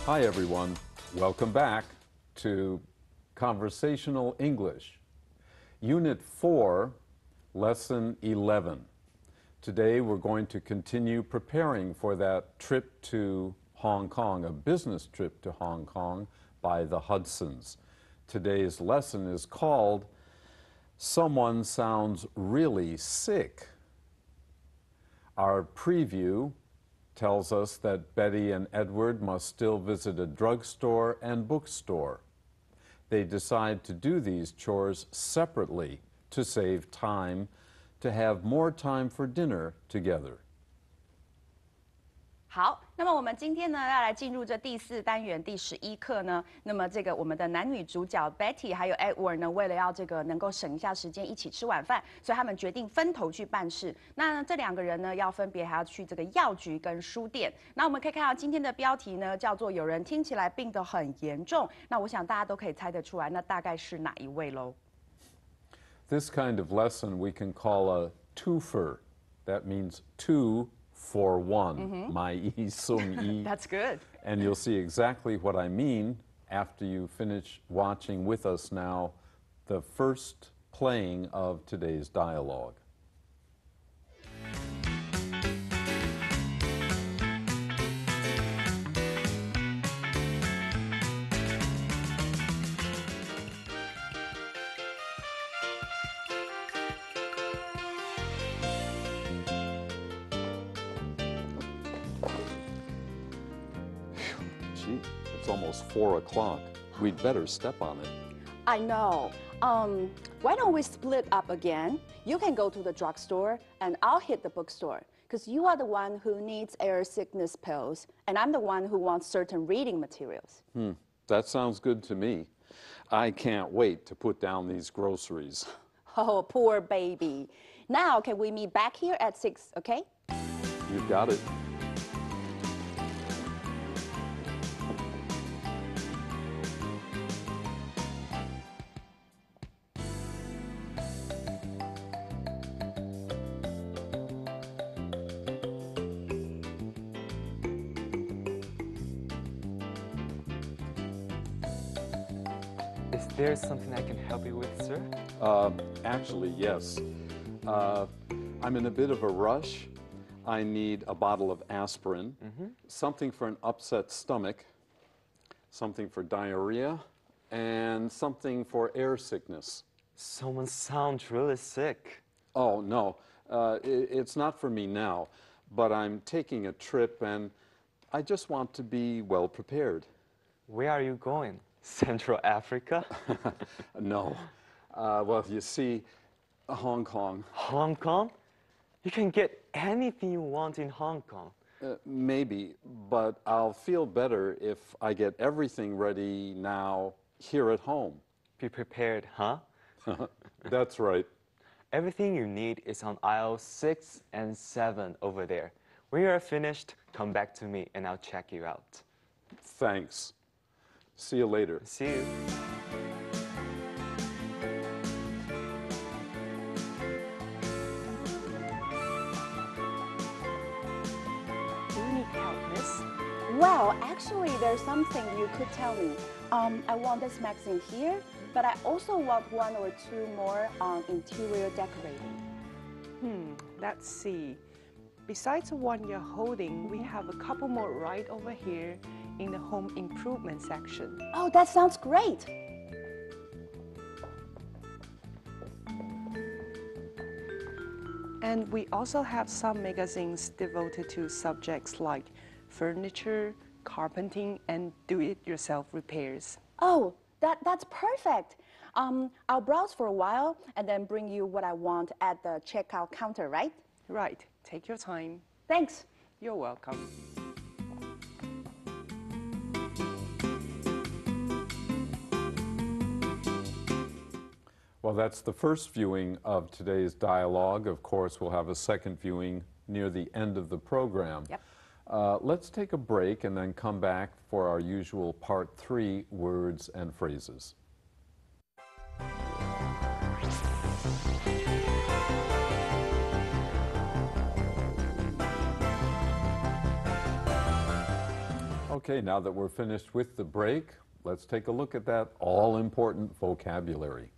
Hi, everyone. Welcome back to Conversational English, Unit 4, Lesson 11. Today, we're going to continue preparing for that trip to Hong Kong, a business trip to Hong Kong by the Hudsons. Today's lesson is called Someone Sounds Really Sick. Our preview tells us that Betty and Edward must still visit a drugstore and bookstore. They decide to do these chores separately to save time, to have more time for dinner together. 好，那么我们今天呢要来进入这第4单元第11课呢。那么这个我们的男女主角 Betty 还有 Edward 呢，为了要这个能够省一下时间一起吃晚饭，所以他们决定分头去办事。那这2个人呢，要分别还要去这个药局跟书店。那我们可以看到今天的标题呢，叫做有人听起来病得很严重。那我想大家都可以猜得出来，那大概是哪一位喽？ This kind of lesson we can call a twofer. That means two for one. Mai yi sung yi. That's good. And you'll see exactly what I mean after you finish watching with us now the first playing of today's dialogue. Gee, it's almost 4 o'clock. We'd better step on it. I know. Why don't we split up again? You can go to the drugstore and I'll hit the bookstore. Because you are the one who needs air sickness pills, and I'm the one who wants certain reading materials. That sounds good to me. I can't wait to put down these groceries. Oh, poor baby. Now, can we meet back here at 6, okay? You've got it. Is there something I can help you with, sir? Actually, yes. I'm in a bit of a rush. I need a bottle of aspirin, something for an upset stomach, something for diarrhea, and something for air sickness. Someone sounds really sick. Oh, no. It's not for me now, but I'm taking a trip and I just want to be well prepared. Where are you going? Central Africa? No. Well, you see, Hong Kong. Hong Kong? You can get anything you want in Hong Kong. Maybe, but I'll feel better if I get everything ready now here at home. Be prepared, huh? That's right. Everything you need is on aisle 6 and 7 over there. When you are finished, come back to me and I'll check you out. Thanks. See you later. See you. Do you need help, miss? Well, actually, there's something you could tell me. I want this magazine here, but I also want 1 or 2 more on interior decorating. Let's see. Besides the one you're holding, we have a couple more right over here in the home improvement section. Oh, that sounds great. And we also have some magazines devoted to subjects like furniture, carpenting, and do-it-yourself repairs. Oh, that's perfect. I'll browse for a while and then bring you what I want at the checkout counter, right? Right. Take your time. Thanks. You're welcome. Well, that's the first viewing of today's dialogue. Of course, we'll have a second viewing near the end of the program. Yep. Let's take a break and then come back for our usual part 3, words and phrases. Okay, now that we're finished with the break, let's take a look at that all-important vocabulary.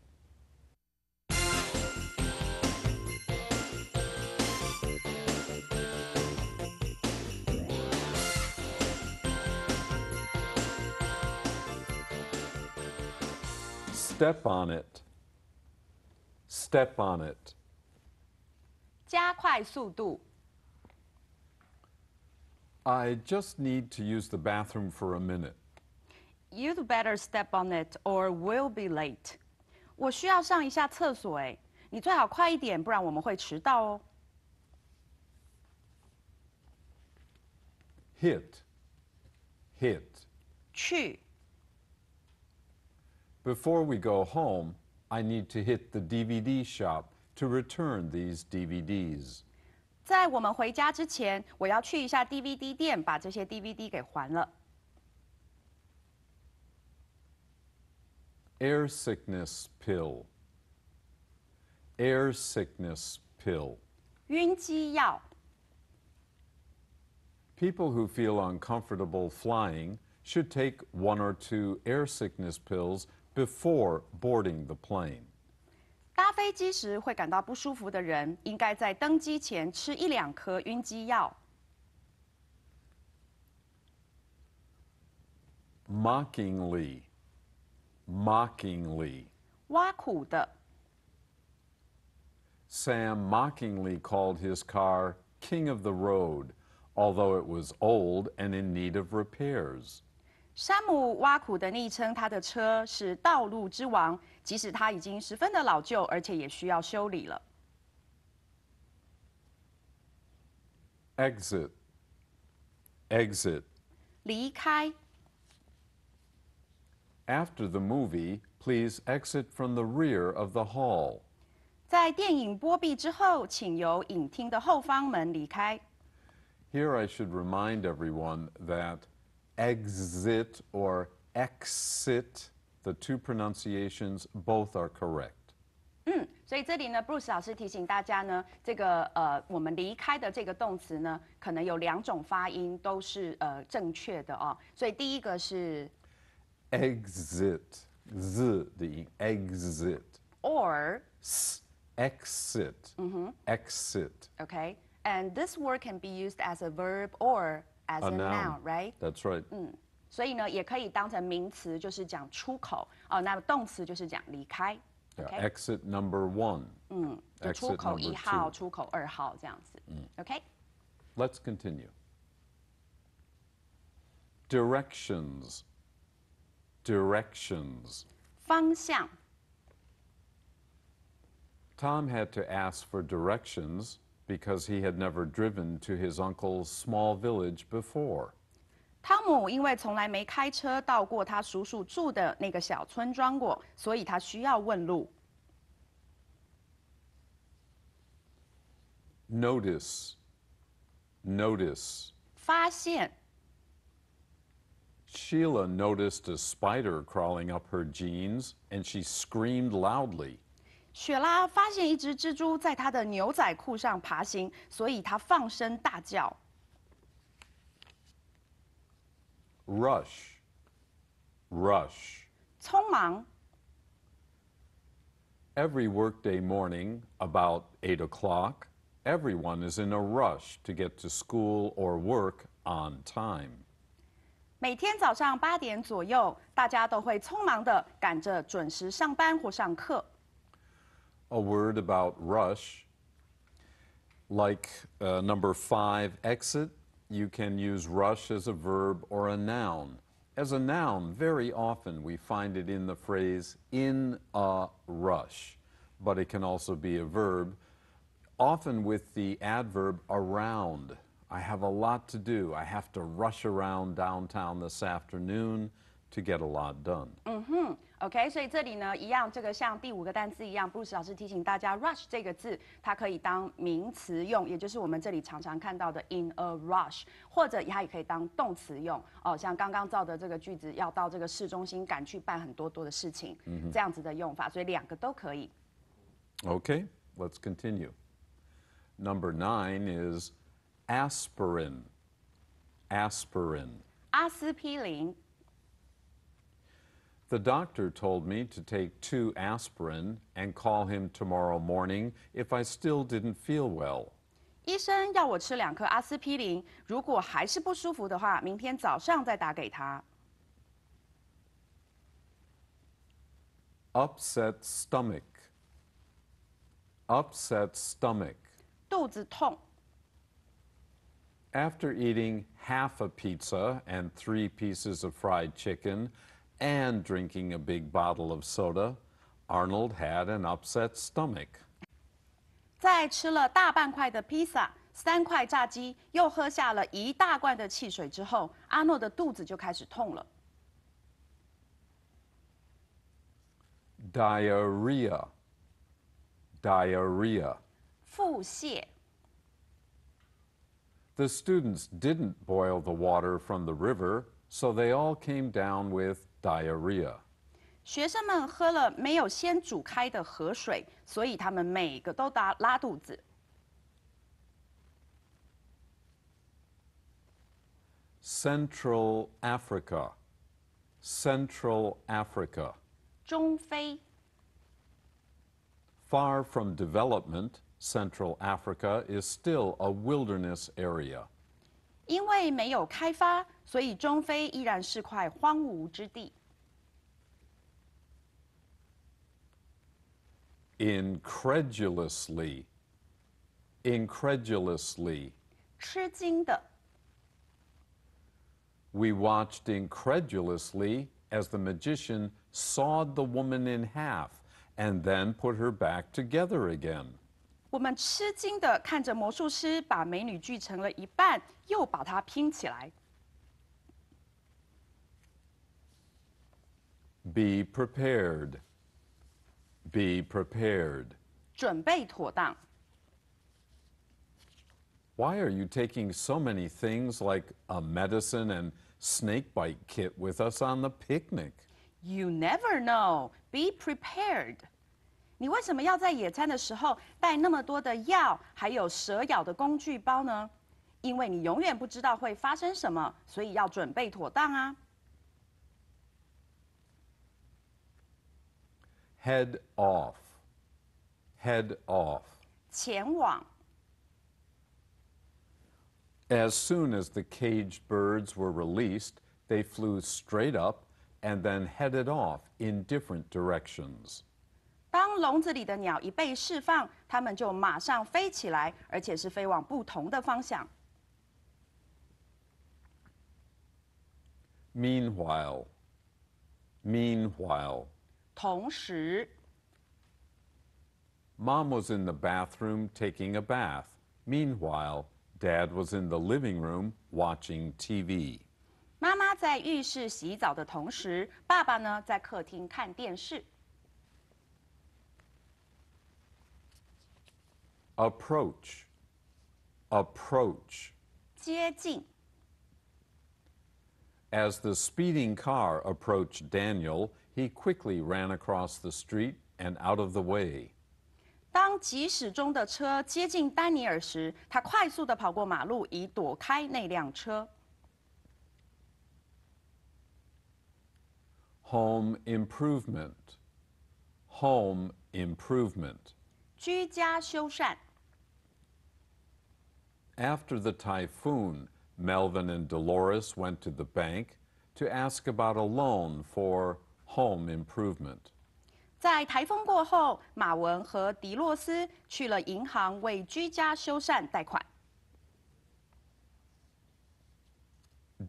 Step on it. Step on it. 加快速度。 I just need to use the bathroom for a minute. You'd better step on it or we'll be late. 我需要上一下厕所哎，你最好快一点，不然我们会迟到哦。 Hit. Hit. 去。 Before we go home, I need to hit the DVD shop to return these DVDs. 在我们回家之前，我要去一下 DVD 店，把这些 DVD 给还了。 Air sickness pill. Air sickness pill. 晕机药。 People who feel uncomfortable flying should take 1 or 2 air sickness pills before boarding the plane. 搭飞机时会感到不舒服的人，应该在登机前吃1-2颗晕机药。 Mockingly. Mockingly. 挖苦的。 Sam mockingly called his car king of the road, although it was old and in need of repairs. 山姆挖苦的昵称他的车是道路之王，即使它已经十分的老旧，而且也需要修理了。 Exit. Exit. 离开。 After the movie, please exit from the rear of the hall. 在电影播毕之后，请由影厅的后方门离开。 Here I should remind everyone that exit or exit, the two pronunciations, both are correct. 所以这里呢，Bruce 老师提醒大家呢，这个我们离开的这个动词呢，可能有2种发音都是正确的哦。所以第一个是 Exit, z 的音 exit. or Exit. Exit. okay, and this word can be used as a verb or as a noun, right? That's right. 所以呢，也可以当成名词，就是讲出口哦。那么动词就是讲离开。 Yeah, OK， exit number 1. 就出 Exit 口 number 1号、 2. 出口2号这样子。OK， Let's continue. Directions. Directions. 方向。 Tom had to ask for directions because he had never driven to his uncle's small village before. 汤姆因为从来没开车到过他叔叔住的那个小村庄过，所以他需要问路。 Notice. Notice. 发现。 Sheila noticed a spider crawling up her jeans and she screamed loudly. 雪拉发现一只蜘蛛在她的牛仔裤上爬行，所以她放声大叫。 Rush. Rush. 匆忙。 Every workday morning, about 8 o'clock, everyone is in a rush to get to school or work on time. 每天早上8点左右，大家都会匆忙的赶着准时上班或上课。 A word about rush, like number 5, exit, you can use rush as a verb or a noun. As a noun, very often we find it in the phrase in a rush, but it can also be a verb, often with the adverb around. I have a lot to do. I have to rush around downtown this afternoon to get a lot done. OK， 所以这里呢，一样，这个像第5个单词一样，Bruce 老师提醒大家 ，rush 这个字它可以当名词用，也就是我们这里常常看到的 in a rush， 或者它也可以当动词用。哦，像刚刚造的这个句子，要到这个市中心赶去办很多的事情，这样子的用法，所以2个都可以。 Okay, let's continue. Number 9 is aspirin. Aspirin. 阿司匹林。The doctor told me to take 2 aspirin and call him tomorrow morning if I still didn't feel well. 医生要我吃2颗阿司匹林，如果还是不舒服的话，明天早上再打给他。Upset stomach. Upset stomach. 肚子痛。After eating half a pizza and 3 pieces of fried chicken and drinking a big bottle of soda, Arnold had an upset stomach. 在吃了大半块的披萨、3块炸鸡，又喝下了1大罐的汽水之后，阿诺的肚子就开始痛了。Diarrhea. Diarrhea. 腹泻。The students didn't boil the water from the river, so they all came down with diarrhea. 学生们喝了没有先煮开的河水，所以他们每个都拉肚子。Central Africa. Central Africa. 中非。Far from development, Central Africa is still a wilderness area. 因为没有开发，所以中非依然是块荒芜之地。Incredulously. Incredulously. 吃惊的。We watched incredulously as the magician sawed the woman in half and then put her back together again. 我们吃惊的看着魔术师把美女锯成了一半，又把它拼起来。Be prepared. Be prepared. 准备妥当。Why are you taking so many things like a medicine and snakebite kit with us on the picnic? You never know. Be prepared. 你为什么要在野餐的时候带那么多的药，还有蛇咬的工具包呢？因为你永远不知道会发生什么，所以要准备妥当啊。Head off. Head off. 前往。As soon as the caged birds were released, they flew straight up and then headed off in different directions. 当笼子里的鸟一被释放，它们就马上飞起来，而且是飞往不同的方向。Meanwhile. Meanwhile. 同时 Mom was in the bathroom taking a bath. Meanwhile, Dad was in the living room watching TV. 妈妈在浴室洗澡的同时，爸爸呢在客厅看电视。Approach. Approach. 接近。As the speeding car approached Daniel, he quickly ran across the street and out of the way. 当疾驶中的车接近丹尼尔时，他快速地跑过马路，以躲开那辆车。Home improvement. Home improvement. 居家修缮。After the typhoon, Melvin and Dolores went to the bank to ask about a loan for home improvement. 在台风过后，马文和迪洛斯去了银行为居家修缮贷款。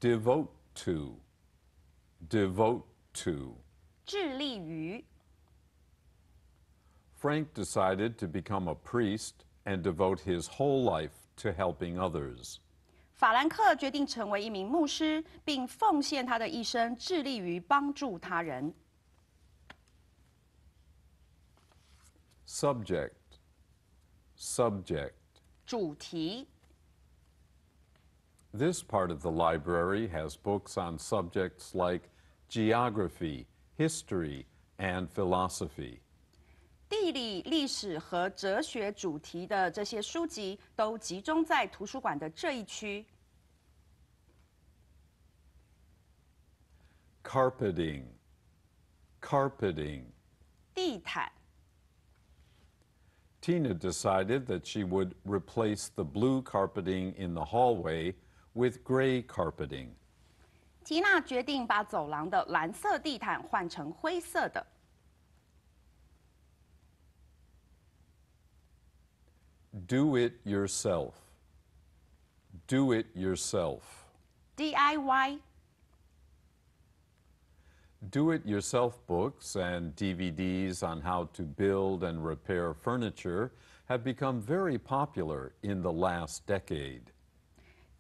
Devote to. Devote to. 致力于。Frank decided to become a priest and devote his whole life to helping others. 法兰克决定成为一名牧师，并奉献他的一生，致力于帮助他人。Subject. Subject. 主题。This part of the library has books on subjects like geography, history, and philosophy. 地理、历史和哲学主题的这些书籍都集中在图书馆的这一区。carpeting, carpeting. 地毯。 Tina decided that she would replace the blue carpeting in the hallway with gray carpeting. 缇娜决定把走廊的蓝色地毯换成灰色的。 Do it yourself. Do it yourself. DIY。 Do-it-yourself books and DVDs on how to build and repair furniture have become very popular in the last decade.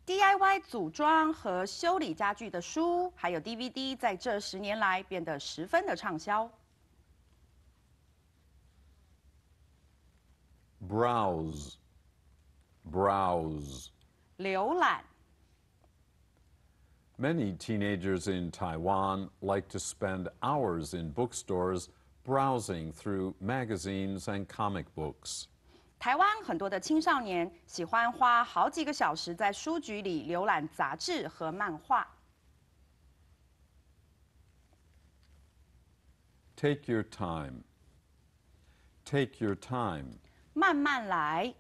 DIY 组装和修理家具的书，还有 DVD， 在这10年来变得十分的畅销。 Browse. Browse. 浏览。 Many teenagers in Taiwan like to spend hours in bookstores browsing through magazines and comic books. 台湾很多的青少年喜欢花好几个小时在书局里浏览杂志和漫画。 Take your time. Take your time. 慢慢来。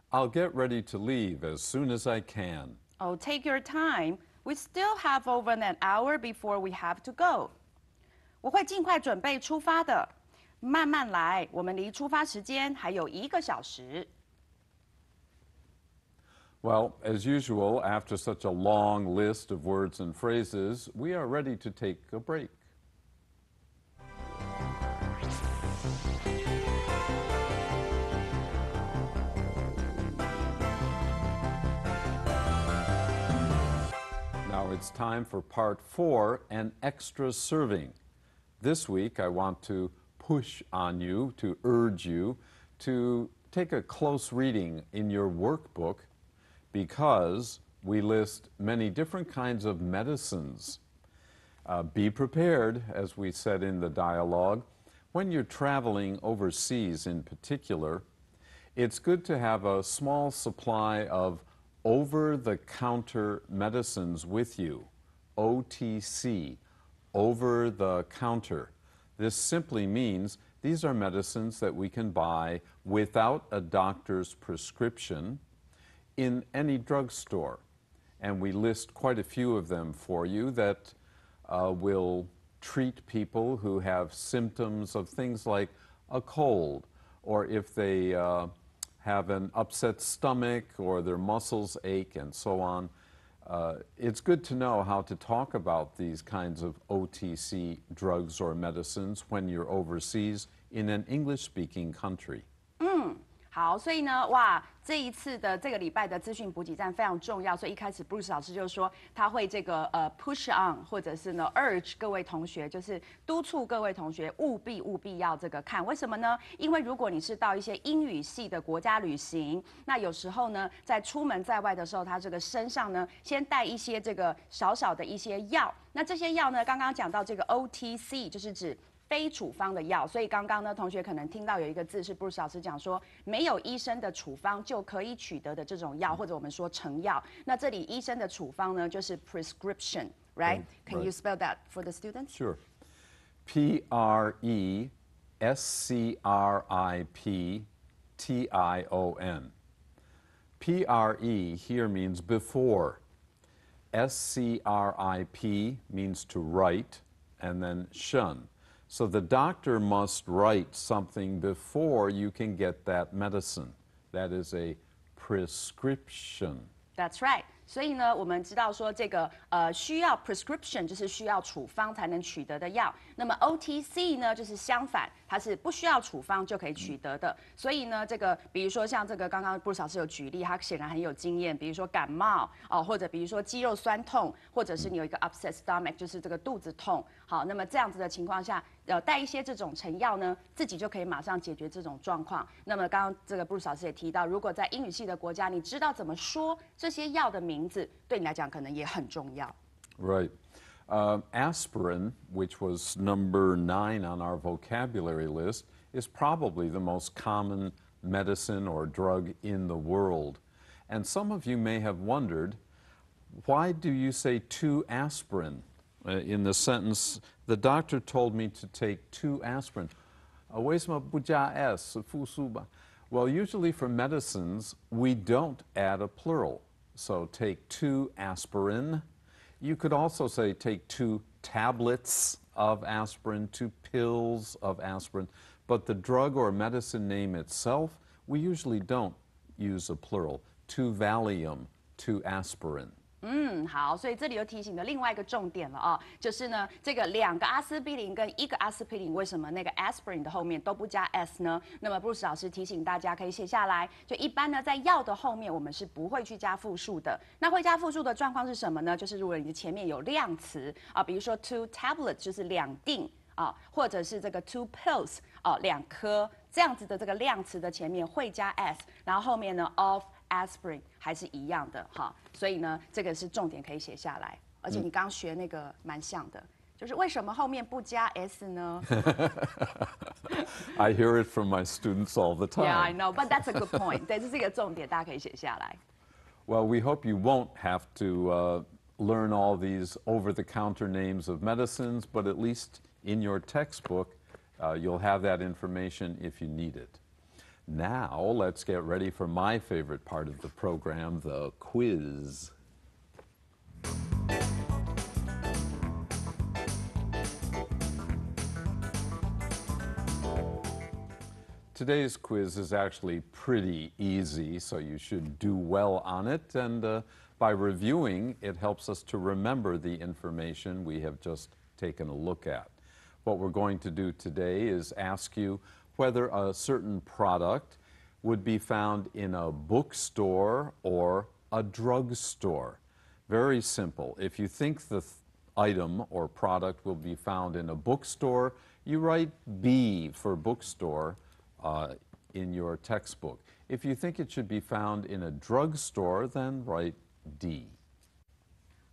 I'll get ready to leave as soon as I can. Oh, take your time. We still have over an hour before we have to go. 我会尽快准备出发的。慢慢来，我们离出发时间还有1个小时。 Well, as usual, after such a long list of words and phrases, we are ready to take a break. Now it's time for part 4, an extra serving. This week I want to push on you, to urge you to take a close reading in your workbook because we list many different kinds of medicines. Be prepared, as we said in the dialogue, when you're traveling overseas in particular, it's good to have a small supply of over-the-counter medicines with you, OTC, over-the-counter. This simply means these are medicines that we can buy without a doctor's prescription in any drugstore. And we list quite a few of them for you that will treat people who have symptoms of things like a cold, or if they have an upset stomach or their muscles ache and so on. It's good to know how to talk about these kinds of OTC drugs or medicines when you're overseas in an English-speaking country. 好，所以呢，哇，这一次的这个礼拜的资讯补给站非常重要，所以一开始 Bruce 老师就说他会这个push on， 或者是呢 urge 各位同学，就是督促各位同学务必要这个看。为什么呢？因为如果你是到一些英语系的国家旅行，那有时候呢，在出门在外的时候，他这个身上呢，先带一些这个小小的一些药。那这些药呢，刚刚讲到这个 OTC， 就是指非处方的药，所以刚刚呢，同学可能听到有一个字是 Bruce 老师讲说，没有医生的处方就可以取得的这种药，或者我们说成药。那这里医生的处方呢，就是 prescription, right? Can you spell that for the students? Sure. Prescription. Pre here means before. Scrip means to write, and then shun. So the doctor must write something before you can get that medicine. That is a prescription. That's right. 所以呢，我们知道说这个需要 prescription 就是需要处方才能取得的药。那么 OTC 呢，就是相反，它是不需要处方就可以取得的。所以呢，这个比如说像这个刚刚 Bruce 老师有举例，他显然很有经验。比如说感冒或者比如说肌肉酸痛，或者是你有一个 upset stomach， 就是这个肚子痛。好，那么这样子的情况下，带一些这种成药呢，自己就可以马上解决这种状况。那么刚刚这个 Bruce 老师也提到，如果在英语系的国家，你知道怎么说这些药的名字，对你来讲可能也很重要。Right. Aspirin, which was number 9 on our vocabulary list, is probably the most common medicine or drug in the world. And some of you may have wondered, why do you say 2 aspirin? In the sentence, the doctor told me to take 2 aspirin. 为什么不加 s 复数吧? Well, usually for medicines, we don't add a plural. So take 2 aspirin. You could also say take 2 tablets of aspirin, 2 pills of aspirin. But the drug or medicine name itself, we usually don't use a plural. 2 Valium, 2 aspirin. 好，所以这里又提醒了另外一个重点了啊，就是呢，这个2个阿司匹林跟1个阿司匹林，为什么那个 aspirin 的后面都不加 s 呢？那么布鲁斯老师提醒大家可以写下来，就一般呢，在药的后面我们是不会去加复数的。那会加复数的状况是什么呢？就是如果你的前面有量词啊，比如说 2 tablets 就是2锭啊，或者是这个 2 pills 啊2颗这样子的这个量词的前面会加 s， 然后后面呢 of aspirin 还是一样的哈，所以呢，这个是重点可以写下来。而且你刚学那个蛮像的，就是为什么后面不加 s 呢？ I hear it from my students all the time. Yeah, I know, but that's a good point. 对，这是一个重点，大家可以写下来。Well, we hope you won't have to learn all these over-the-counter names of medicines, but at least in your textbook, you'll have that information if you need it. Now, let's get ready for my favorite part of the program, the quiz. Today's quiz is actually pretty easy, so you should do well on it. And by reviewing, it helps us to remember the information we have just taken a look at. What we're going to do today is ask you whether a certain product would be found in a bookstore or a drugstore. Very simple. If you think the item or product will be found in a bookstore, you write B for bookstore in your textbook. If you think it should be found in a drugstore, then write D.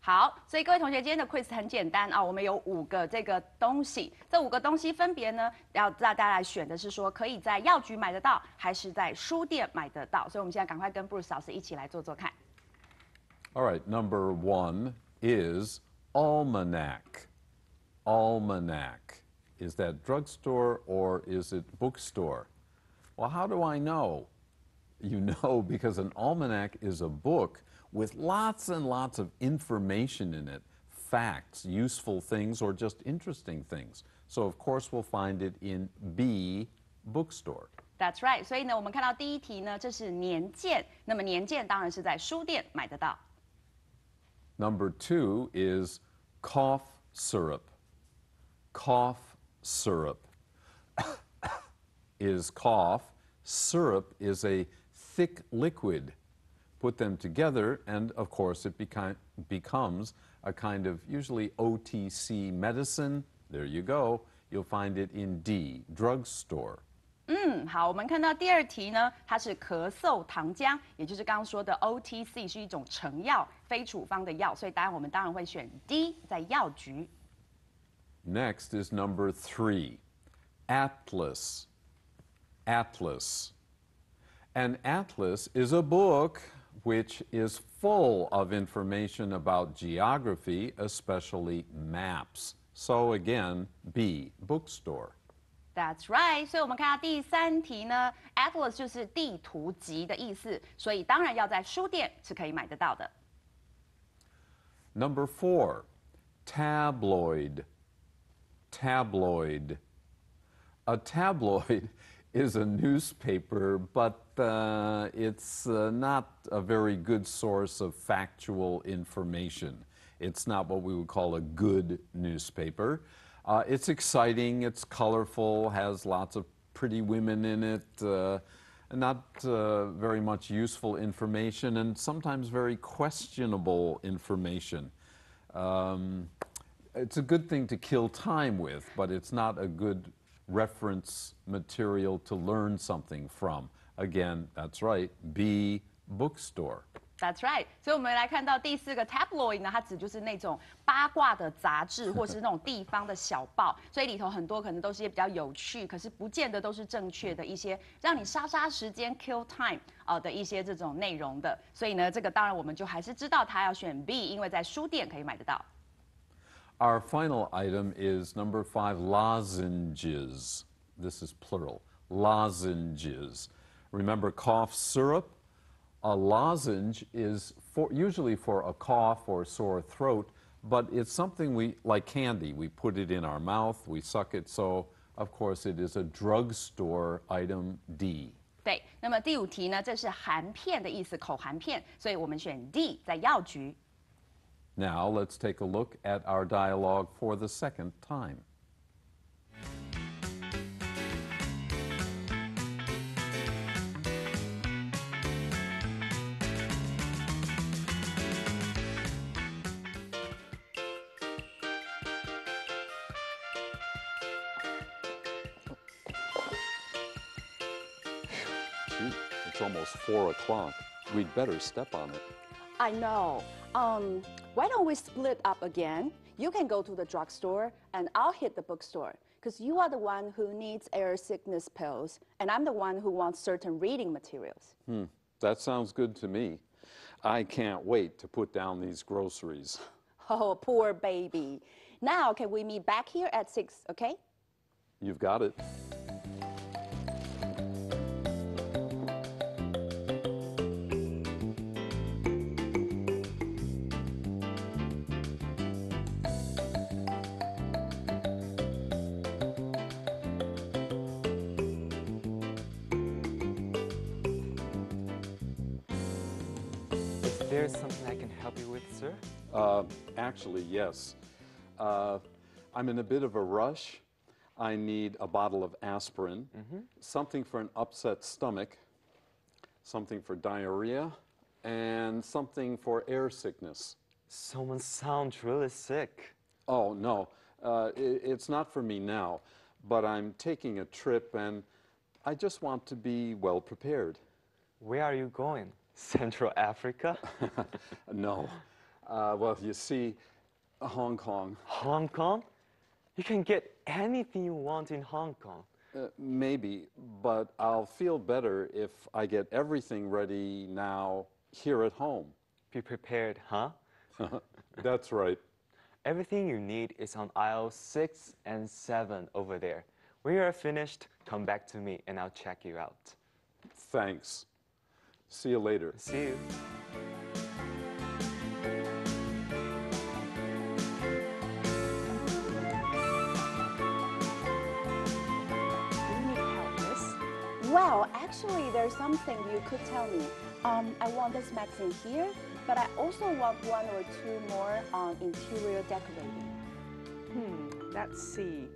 好，所以各位同学，今天的 quiz 很简单啊，我们有5个这个东西，这5个东西分别呢，要让大家来选的是说，可以在药局买得到，还是在书店买得到。所以我们现在赶快跟 Bruce 老师一起来做做看。All right, number 1 is almanac. Almanac. Is that drugstore or is it bookstore? Well, how do I know? You know because an almanac is a book with lots and lots of information in it, facts, useful things, or just interesting things. So, of course, we'll find it in B, bookstore. That's right. 所以呢，我们看到第一题呢，这是年鉴。那么年鉴当然是在书店买得到。Number 2 is cough syrup. Cough syrup. Is cough. Syrup is a thick liquid. Put them together, and of course, it becomes a kind of usually OTC medicine. There you go. You'll find it in D, drugstore. 好，我们看到第2题呢，它是咳嗽糖浆，也就是刚刚说的 OTC 是一种成药，非处方的药，所以我们当然会选 D， 在药局。Next is number 3, atlas. Atlas. An atlas is a book which is full of information about geography, especially maps. So again, B, bookstore. That's right. 所以我们看到第3题呢 ，atlas 就是地图集的意思，所以当然要在书店是可以买得到的。Number 4, tabloid. Tabloid. A tabloid is a newspaper, but it's not a very good source of factual information. It's not what we would call a good newspaper. It's exciting, it's colorful, has lots of pretty women in it, not very much useful information, and sometimes very questionable information. It's a good thing to kill time with, but it's not a good reference material to learn something from. Again, that's right, B, bookstore. That's right，所以我们来看到第4个 tabloid 呢，它指就是那种八卦的杂志，或是那种地方的小报，所以里头很多可能都是一些比较有趣，可是不见得都是正确的一些让你杀时间 kill time 的一些这种内容的。所以呢，这个当然我们就还是知道它要选 B， 因为在书店可以买得到。Our final item is number 5, lozenges. This is plural, lozenges. Remember cough syrup? A lozenge is usually for a cough or sore throat, but it's something like candy. We put it in our mouth, we suck it, so of course it is a drugstore item D. 对，那么第5题呢，这是含片的意思，口含片，所以我们选 D， 在药局。Now let's take a look at our dialogue for the second time. It's almost 4 o'clock. We'd better step on it. I know. Why don't we split up again? You can go to the drugstore, and I'll hit the bookstore. Because you are the one who needs air sickness pills, and I'm the one who wants certain reading materials. That sounds good to me. I can't wait to put down these groceries. Oh, poor baby. Now, can we meet back here at 6, okay? You've got it. Is there something I can help you with, sir? Actually, yes. I'm in a bit of a rush. I need a bottle of aspirin, something for an upset stomach, something for diarrhea, and something for air sickness. Someone sounds really sick. Oh, no, it's not for me now, but I'm taking a trip and I just want to be well prepared. Where are you going? Central Africa? No. Well, you see, Hong Kong. Hong Kong? You can get anything you want in Hong Kong. Maybe, but I'll feel better if I get everything ready now here at home. Be prepared, huh? That's right. Everything you need is on aisle 6 and 7 over there. When you are finished, come back to me and I'll check you out. Thanks. See you later. See you. Do you need help, miss? Well, actually, there's something you could tell me. I want this magazine here, but I also want 1 or 2 more on interior decorating. Let's see.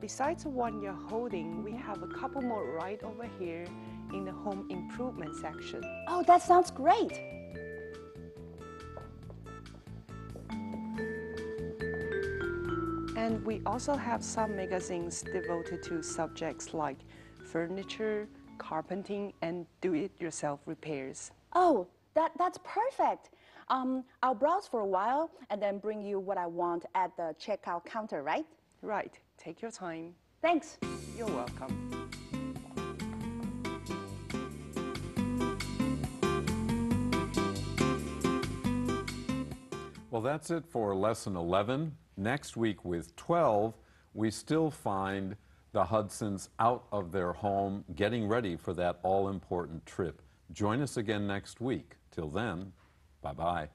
Besides the one you're holding, we have a couple more right over here in the home improvement section. Oh, that sounds great. And we also have some magazines devoted to subjects like furniture, carpenting, and do-it-yourself repairs. Oh, that's perfect. I'll browse for a while and then bring you what I want at the checkout counter, right? Right. Take your time. Thanks. You're welcome. Well, that's it for lesson 11. Next week with 12, we still find the Hudsons out of their home, getting ready for that all-important trip. Join us again next week. Till then, bye-bye.